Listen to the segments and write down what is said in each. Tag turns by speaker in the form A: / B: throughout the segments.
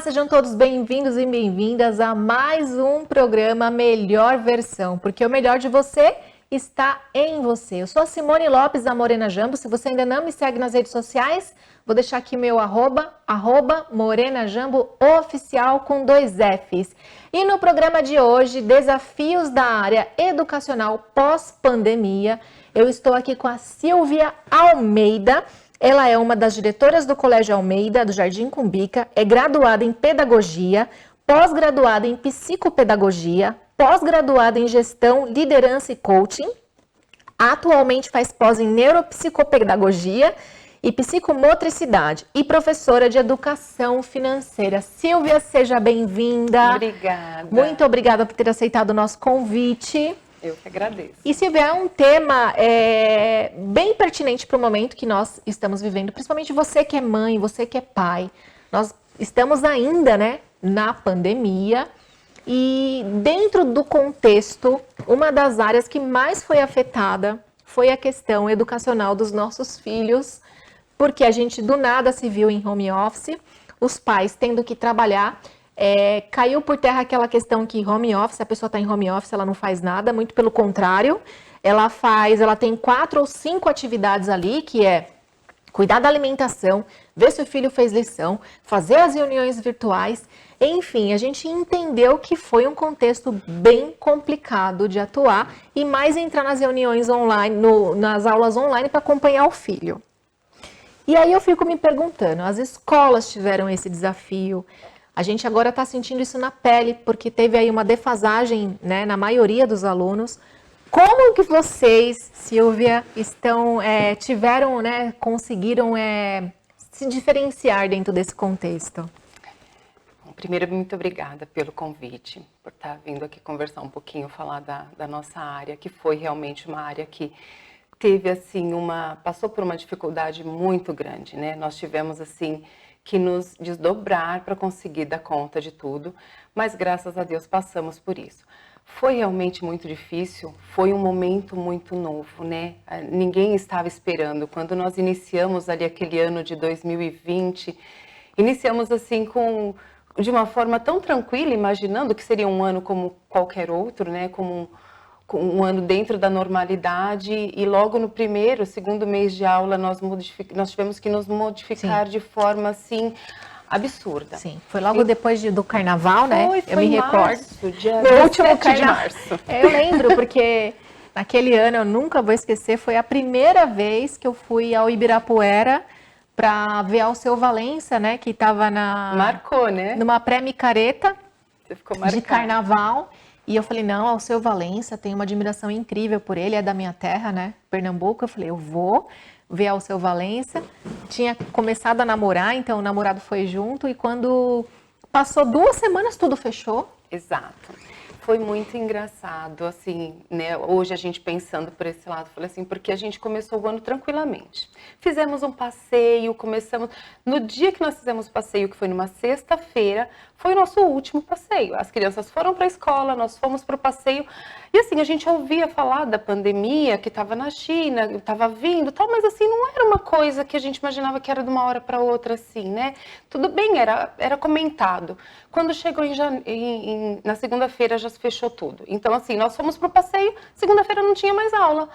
A: sejam todos bem-vindos e bem-vindas a mais um programa Melhor Versão, porque o melhor de você está em você. Eu sou a Simone Lopes da Morena Jambo. Se você ainda não me segue nas redes sociais, vou deixar aqui meu arroba Morena Jambo oficial com 2 Fs. E no programa de hoje, desafios da área educacional pós-pandemia, eu estou aqui com a Silvia Almeida. Ela é uma das diretoras do Colégio Almeida, do Jardim Cumbica, é graduada em Pedagogia, pós-graduada em Psicopedagogia, pós-graduada em Gestão, Liderança e Coaching. Atualmente faz pós em Neuropsicopedagogia e Psicomotricidade e professora de Educação Financeira. Silvia, seja bem-vinda.
B: Obrigada.
A: Muito obrigada por ter aceitado o nosso convite.
B: Eu que agradeço.
A: E Silvia, é um tema bem pertinente para o momento que nós estamos vivendo, principalmente você que é mãe, você que é pai. Nós estamos ainda, na pandemia e dentro do contexto, uma das áreas que mais foi afetada foi a questão educacional dos nossos filhos, porque a gente do nada se viu em home office, os pais tendo que trabalhar. Caiu por terra aquela questão que home office, a pessoa está em home office, ela não faz nada, muito pelo contrário, ela tem 4 ou 5 atividades ali, que é cuidar da alimentação, ver se o filho fez lição, fazer as reuniões virtuais, enfim, a gente entendeu que foi um contexto bem complicado de atuar e mais entrar nas reuniões online, nas aulas online para acompanhar o filho. E aí eu fico me perguntando, as escolas tiveram esse desafio. A gente agora está sentindo isso na pele, porque teve aí uma defasagem, na maioria dos alunos. Como que vocês, Silvia, conseguiram se diferenciar dentro desse contexto?
B: Bom, primeiro, muito obrigada pelo convite, por estar vindo aqui conversar um pouquinho, falar da nossa área, que foi realmente uma área que teve, passou por uma dificuldade muito grande, Nós tivemos, que nos desdobrar para conseguir dar conta de tudo, mas graças a Deus passamos por isso. Foi realmente muito difícil, foi um momento muito novo, Ninguém estava esperando. Quando nós iniciamos ali aquele ano de 2020, iniciamos de uma forma tão tranquila, imaginando que seria um ano como qualquer outro, como um ano dentro da normalidade, e logo no segundo mês de aula nós tivemos que nos modificar. Sim. De forma absurda.
A: Sim, foi logo depois do carnaval,
B: Foi
A: eu me recordo.
B: Meu último de março.
A: Eu lembro, porque naquele ano eu nunca vou esquecer, foi a primeira vez que eu fui ao Ibirapuera para ver Alceu Valença, que estava
B: Marcou,
A: numa pré-micareta de carnaval. E eu falei, não, Alceu Valença, tenho uma admiração incrível por ele, é da minha terra, Pernambuco. Eu falei, eu vou ver Alceu Valença. Tinha começado a namorar, então o namorado foi junto. E quando passou 2 semanas, tudo fechou.
B: Exato. Foi muito engraçado, hoje a gente pensando por esse lado, falei porque a gente começou o ano tranquilamente. Fizemos um passeio, no dia que nós fizemos o passeio, que foi numa sexta-feira, foi o nosso último passeio. As crianças foram para a escola, nós fomos para o passeio, e a gente ouvia falar da pandemia, que estava na China, estava vindo, tal, mas não era uma coisa que a gente imaginava que era de uma hora para outra, Tudo bem, era comentado. Quando chegou na segunda-feira já se fechou tudo. Então, nós fomos para o passeio, segunda-feira não tinha mais aula.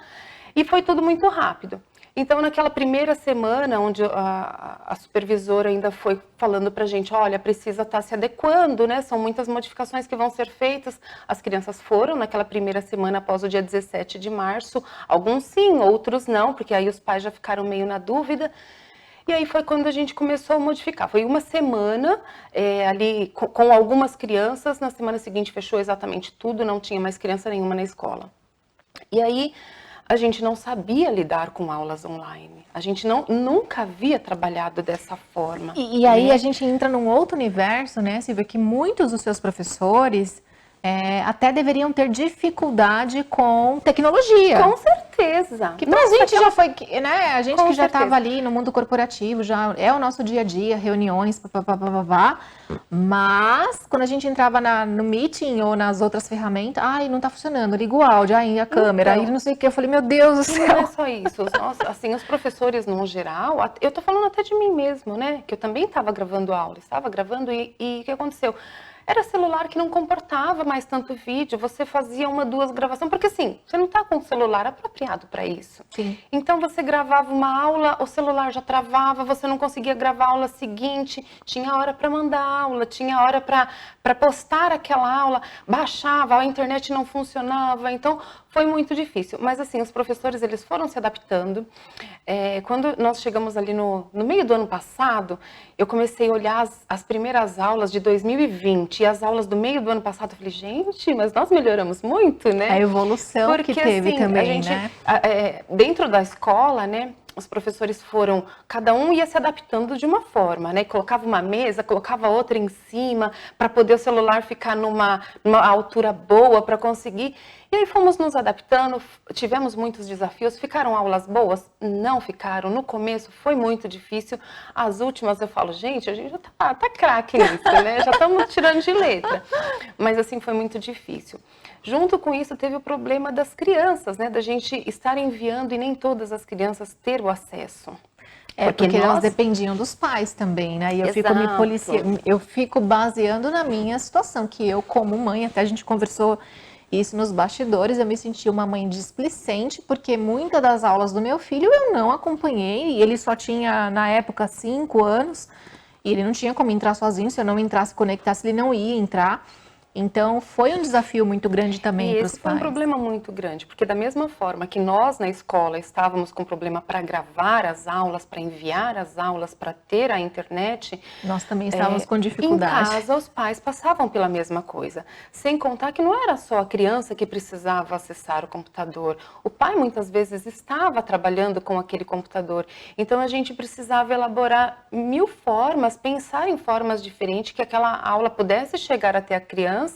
B: E foi tudo muito rápido. Então, naquela primeira semana, onde a supervisora ainda foi falando para a gente, olha, precisa estar se adequando, São muitas modificações que vão ser feitas. As crianças foram naquela primeira semana após o dia 17 de março. Alguns sim, outros não, porque aí os pais já ficaram meio na dúvida. E aí foi quando a gente começou a modificar. Foi uma semana ali com algumas crianças. Na semana seguinte fechou exatamente tudo, não tinha mais criança nenhuma na escola. E aí a gente não sabia lidar com aulas online. A gente nunca havia trabalhado dessa forma.
A: E aí a gente entra num outro universo, Silvia, que muitos dos seus professores até deveriam ter dificuldade com tecnologia.
B: Com certeza.
A: Que pra gente já foi, né? A gente
B: Com
A: que já
B: certeza.
A: estava ali no mundo corporativo, já é o nosso dia a dia, reuniões, papapá. Mas quando a gente entrava no meeting ou nas outras ferramentas, ai, não tá funcionando, liga o áudio, aí a câmera, aí
B: Então,
A: não sei o que. Eu falei, meu Deus do
B: e não é
A: céu.
B: só isso, assim, os professores no geral, eu tô falando até de mim mesmo, né? Que eu também estava gravando aula, estava gravando e o que aconteceu? Era celular que não comportava mais tanto vídeo, você fazia uma, duas gravações, porque assim, você não está com o celular apropriado para isso.
A: Sim.
B: Então você gravava uma aula, o celular já travava, você não conseguia gravar a aula seguinte, tinha hora para mandar aula, tinha hora para postar aquela aula, baixava, a internet não funcionava, então foi muito difícil. Mas assim, os professores eles foram se adaptando. Quando nós chegamos ali no meio do ano passado, eu comecei a olhar as primeiras aulas de 2020 e as aulas do meio do ano passado. Eu falei, gente, mas nós melhoramos muito, né?
A: A evolução
B: Porque,
A: que teve
B: assim,
A: também,
B: a gente,
A: né?
B: dentro da escola, né? Os professores foram, cada um ia se adaptando de uma forma, né? Colocava uma mesa, colocava outra em cima, para poder o celular ficar numa altura boa para conseguir. E aí fomos nos adaptando, tivemos muitos desafios. Ficaram aulas boas? Não ficaram. No começo foi muito difícil. As últimas eu falo, gente, a gente já tá craque nisso, né? Já estamos tirando de letra. Mas assim, foi muito difícil. Junto com isso, teve o problema das crianças, né? Da gente estar enviando e nem todas as crianças ter o acesso.
A: Porque elas dependiam dos pais também, né? E eu fico eu fico baseando na minha situação, que eu, como mãe, até a gente conversou isso nos bastidores, eu me senti uma mãe displicente, porque muitas das aulas do meu filho eu não acompanhei, e ele só tinha, na época, 5 anos, e ele não tinha como entrar sozinho, se eu não entrasse, conectasse, ele não ia entrar. Então, foi um desafio muito grande também para os pais.
B: Esse foi um problema muito grande, porque da mesma forma que nós na escola estávamos com problema para gravar as aulas, para enviar as aulas, para ter a internet,
A: nós também estávamos com dificuldade.
B: Em casa, os pais passavam pela mesma coisa. Sem contar que não era só a criança que precisava acessar o computador. O pai muitas vezes estava trabalhando com aquele computador. Então a gente precisava elaborar 1000 formas, pensar em formas diferentes que aquela aula pudesse chegar até a criança,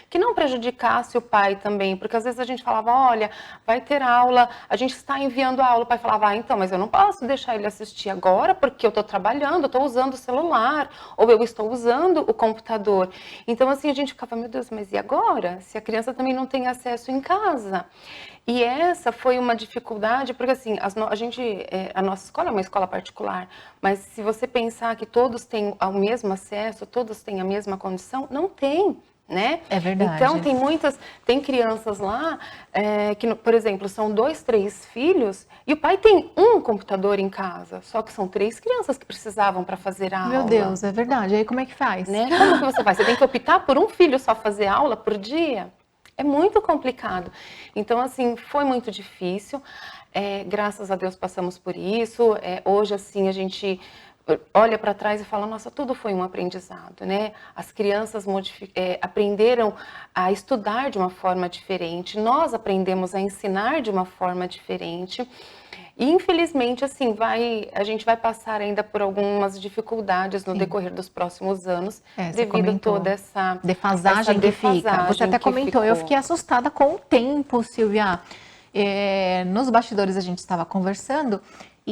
B: que não prejudicasse o pai também, porque às vezes a gente falava, olha, vai ter aula, a gente está enviando a aula, o pai falava, então, mas eu não posso deixar ele assistir agora, porque eu estou trabalhando, eu estou usando o celular, ou eu estou usando o computador. Então, assim, a gente ficava, meu Deus, mas e agora? Se a criança também não tem acesso em casa? E essa foi uma dificuldade, porque assim, a nossa escola é uma escola particular, mas se você pensar que todos têm o mesmo acesso, todos têm a mesma condição, não tem. Né?
A: É verdade.
B: Então, tem crianças lá que, por exemplo, são 2, 3 filhos e o pai tem um computador em casa, só que são 3 crianças que precisavam para fazer a aula.
A: Meu Deus, é verdade. Aí como é que faz?
B: Né? Como que você faz? Você tem que optar por um filho só fazer aula por dia? É muito complicado. Então, assim, foi muito difícil. Graças a Deus passamos por isso. Hoje, assim, a gente olha para trás e fala, nossa, tudo foi um aprendizado, né? As crianças aprenderam a estudar de uma forma diferente, nós aprendemos a ensinar de uma forma diferente. E, infelizmente, assim, a gente vai passar ainda por algumas dificuldades no decorrer dos próximos anos, devido a toda essa
A: defasagem que fica. Você até comentou, eu fiquei assustada com o tempo, Silvia. Nos bastidores a gente estava conversando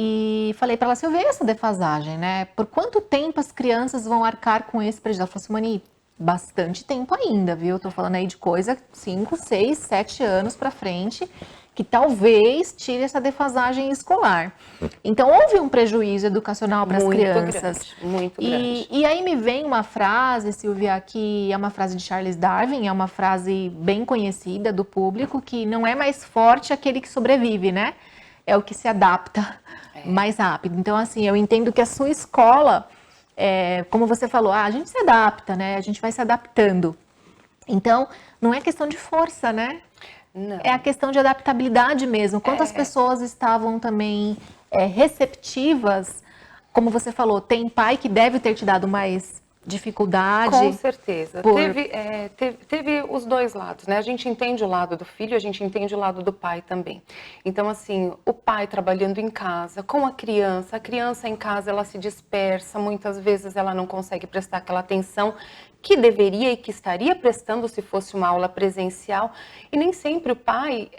A: e falei para ela, Silvia, essa defasagem, né? Por quanto tempo as crianças vão arcar com esse prejuízo? Ela falou assim, Mani, bastante tempo ainda, viu? Tô falando aí de coisa 5, 6, 7 anos para frente, que talvez tire essa defasagem escolar. Então, houve um prejuízo educacional para as crianças.
B: Muito grande.
A: E aí me vem uma frase, Silvia, que é uma frase de Charles Darwin, é uma frase bem conhecida do público, que não é mais forte aquele que sobrevive, né? É o que se adapta mais rápido. Então, assim, eu entendo que a sua escola, como você falou, a gente se adapta, né? A gente vai se adaptando. Então, não é questão de força, né?
B: Não.
A: É a questão de adaptabilidade mesmo. Quantas pessoas estavam também receptivas? Como você falou, tem pai que deve ter te dado mais dificuldade.
B: Com certeza. Teve os dois lados, né? A gente entende o lado do filho, a gente entende o lado do pai também. Então, assim, o pai trabalhando em casa, com a criança em casa, ela se dispersa, muitas vezes ela não consegue prestar aquela atenção que deveria e que estaria prestando se fosse uma aula presencial, e nem sempre o pai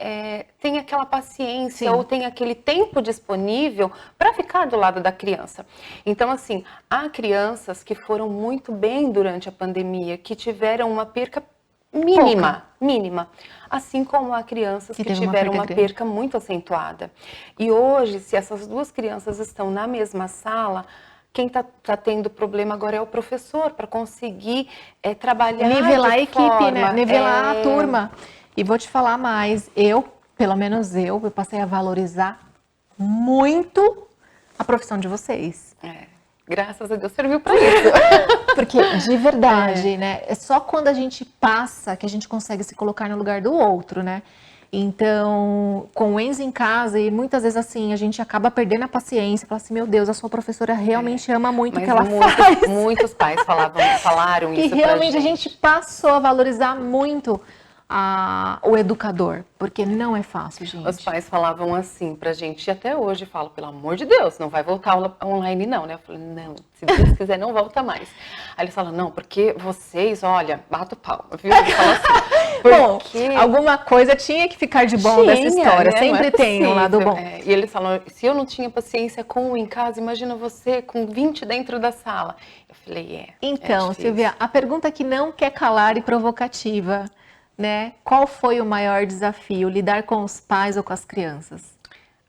B: tem aquela paciência
A: Sim.
B: ou tem aquele tempo disponível para ficar do lado da criança. Então, assim, há crianças que foram muito bem durante a pandemia, que tiveram uma perca mínima, assim como há crianças que tiveram uma perca muito acentuada. E hoje, se essas duas crianças estão na mesma sala, quem está tendo problema agora é o professor, para conseguir trabalhar
A: nivelar a equipe,
B: forma,
A: né? Nivelar a turma. E vou te falar mais, pelo menos eu passei a valorizar muito a profissão de vocês.
B: Graças a Deus serviu para isso.
A: Porque, de verdade, né? É só quando a gente passa que a gente consegue se colocar no lugar do outro, né? Então, com o Enzo em casa, e muitas vezes assim, a gente acaba perdendo a paciência, fala assim, meu Deus, a sua professora realmente ama muito o que ela faz.
B: Muitos pais falaram isso pra gente.
A: E realmente a gente passou a valorizar muito o educador, porque não é fácil, gente.
B: Os pais falavam assim pra gente, e até hoje falo, pelo amor de Deus, não vai voltar aula online não, né? Eu falei, não, se Deus quiser não volta mais. Aí eles falam, não, porque vocês, olha, bato palma, viu? Ele fala assim,
A: porque... Bom, alguma coisa tinha que ficar de bom dessa história, né? Sempre tem um lado bom.
B: E eles falam, se eu não tinha paciência com um em casa, imagina você com 20 dentro da sala. Eu falei,
A: Então, Silvia, a pergunta que não quer calar e provocativa, né? Qual foi o maior desafio? Lidar com os pais ou com as crianças?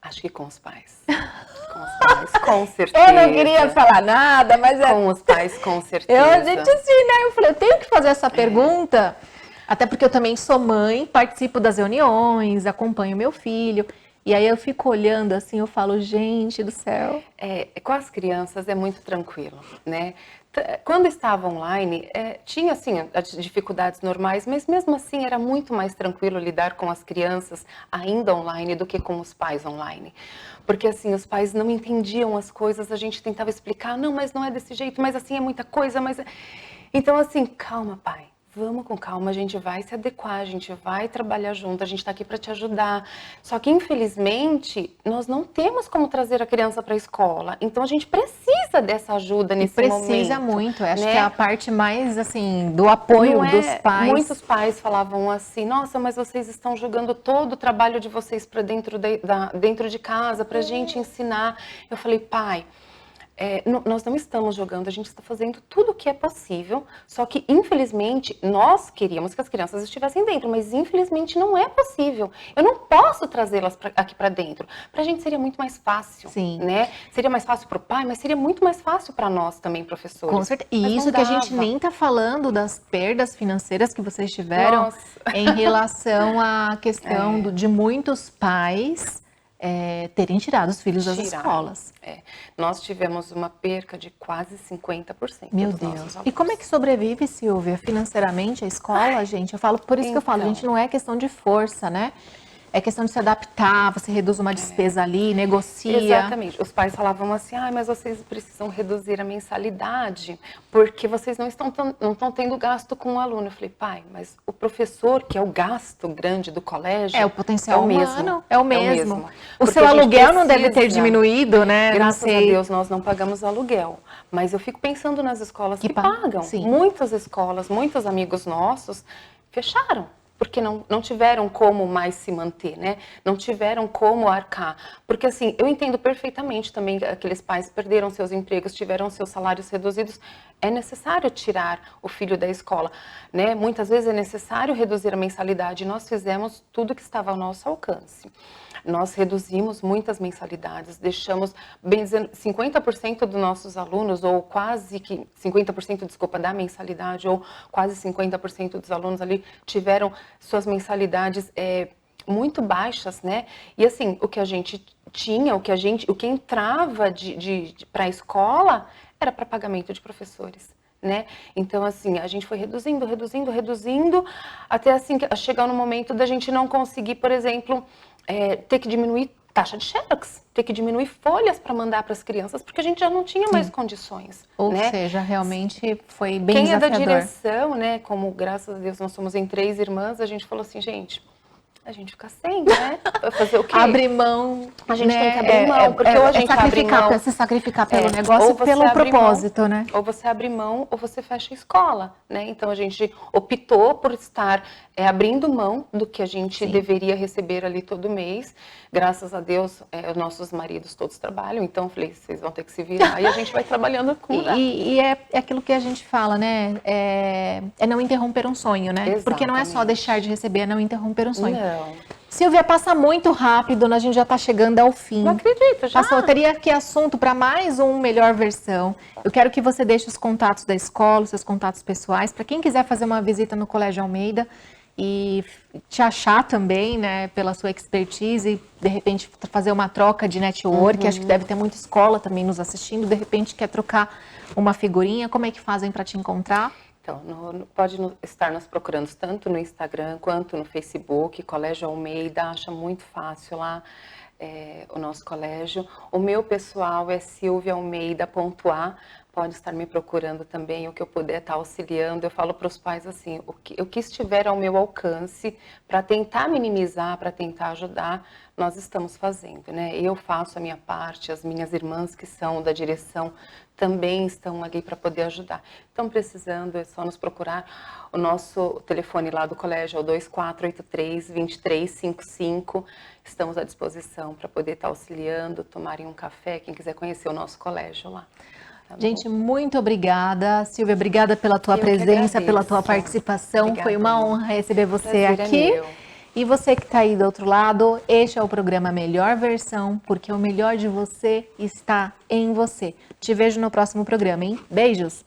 B: Acho que com os pais. Com os pais, com certeza.
A: Eu não queria falar nada, mas
B: com os pais, com certeza.
A: A gente assim, né? Eu falei, eu tenho que fazer essa pergunta, até porque eu também sou mãe, participo das reuniões, acompanho meu filho. E aí eu fico olhando assim, eu falo, gente do céu.
B: Com as crianças é muito tranquilo, né? Quando estava online, tinha assim as dificuldades normais, mas mesmo assim era muito mais tranquilo lidar com as crianças ainda online do que com os pais online. Porque assim, os pais não entendiam as coisas, a gente tentava explicar, não, mas não é desse jeito, mas assim é muita coisa, mas... Então assim, calma, pai. Vamos com calma, a gente vai se adequar, a gente vai trabalhar junto, a gente está aqui para te ajudar. Só que, infelizmente, nós não temos como trazer a criança para a escola. Então, a gente precisa dessa ajuda nesse momento.
A: Precisa muito, acho que é a parte mais, assim, do apoio dos pais.
B: Muitos pais falavam assim, nossa, mas vocês estão jogando todo o trabalho de vocês para dentro de casa, para a gente ensinar. Eu falei, pai... nós não estamos jogando, a gente está fazendo tudo o que é possível, só que infelizmente nós queríamos que as crianças estivessem dentro, mas infelizmente não é possível. Eu não posso trazê-las aqui para dentro. Para a gente seria muito mais fácil, né? Seria mais fácil para o pai, mas seria muito mais fácil para nós também, professores.
A: Com certeza. E isso que a gente nem está falando das perdas financeiras que vocês tiveram em relação à questão de muitos pais... terem tirado os filhos das escolas.
B: Nós tivemos uma perca de quase 50%.
A: Meu Deus. E como é que sobrevive, Silvia, financeiramente a escola, gente? Eu falo, por isso que eu falo, gente, não é questão de força, né? É questão de se adaptar, você reduz uma despesa ali, negocia.
B: Exatamente. Os pais falavam assim, mas vocês precisam reduzir a mensalidade, porque vocês não estão tendo gasto com o aluno. Eu falei, pai, mas o professor, que é o gasto grande do colégio...
A: o potencial humano. É o mesmo. O
B: Porque
A: seu aluguel não deve ter diminuído, né?
B: Graças a Deus, nós não pagamos aluguel. Mas eu fico pensando nas escolas que pagam.
A: Sim.
B: Muitas escolas, muitos amigos nossos fecharam. Porque não tiveram como mais se manter, né? Não tiveram como arcar. Porque, assim, eu entendo perfeitamente também que aqueles pais perderam seus empregos, tiveram seus salários reduzidos. É necessário tirar o filho da escola, né? Muitas vezes é necessário reduzir a mensalidade. Nós fizemos tudo que estava ao nosso alcance. Nós reduzimos muitas mensalidades, deixamos, bem dizendo, 50% dos nossos alunos, ou quase que 50%, desculpa, da mensalidade, ou quase 50% dos alunos ali tiveram suas mensalidades muito baixas, né? E assim, o que a gente tinha, o que entrava para a escola era para pagamento de professores. Né? Então, assim, a gente foi reduzindo, até assim chegar no momento da gente não conseguir, por exemplo, ter que diminuir taxa de xerox, ter que diminuir folhas para mandar para as crianças, porque a gente já não tinha mais condições.
A: Ou
B: né?
A: seja, realmente foi bem
B: Quem
A: desafiador.
B: é da direção, né, como graças a Deus nós somos em 3 irmãs, a gente falou assim, gente, A gente fica sem, né? Vai fazer o quê?
A: Abrir mão.
B: A gente
A: né?
B: tem que abrir mão, porque ou a gente abre mão...
A: Se sacrificar pelo
B: É,
A: negócio
B: ou
A: e
B: você
A: pelo
B: abre
A: propósito,
B: mão,
A: né?
B: ou você abre mão ou você fecha a escola, né? Então a gente optou por estar abrindo mão do que a gente
A: Sim.
B: deveria receber ali todo mês. Graças a Deus, os nossos maridos todos trabalham, então eu falei, vocês vão ter que se virar e a gente vai trabalhando com
A: E é aquilo que a gente fala, né? É não interromper um sonho, né?
B: Exatamente.
A: Porque não é só deixar de receber, é não interromper um sonho.
B: Não.
A: Silvia, passa muito rápido, a gente já está chegando ao fim.
B: Não acredito, já.
A: Passou, teria aqui assunto para mais um Melhor Versão. Eu quero que você deixe os contatos da escola, os seus contatos pessoais, para quem quiser fazer uma visita no Colégio Almeida e te achar também, né, pela sua expertise, de repente fazer uma troca de network. Acho que deve ter muita escola também nos assistindo, de repente quer trocar uma figurinha. Como é que fazem para te encontrar?
B: Então, pode estar nos procurando tanto no Instagram quanto no Facebook, Colégio Almeida, acha muito fácil lá o nosso colégio. O meu pessoal é silviaalmeida.a, pode estar me procurando também, o que eu puder estar auxiliando. Eu falo para os pais assim, o que estiver ao meu alcance para tentar minimizar, para tentar ajudar, nós estamos fazendo, né? Eu faço a minha parte, as minhas irmãs que são da direção também estão ali para poder ajudar. Estão precisando, é só nos procurar. O nosso telefone lá do colégio é o 2483-2355. Estamos à disposição para poder estar auxiliando, tomarem um café, quem quiser conhecer o nosso colégio lá. Tá
A: Gente, muito obrigada. Silvia, obrigada pela tua presença, pela tua participação.
B: Obrigada.
A: Foi uma honra receber você
B: Prazer
A: aqui.
B: É meu.
A: E você que está aí do outro lado, este é o programa Melhor Versão, porque o melhor de você está em você. Te vejo no próximo programa, hein? Beijos!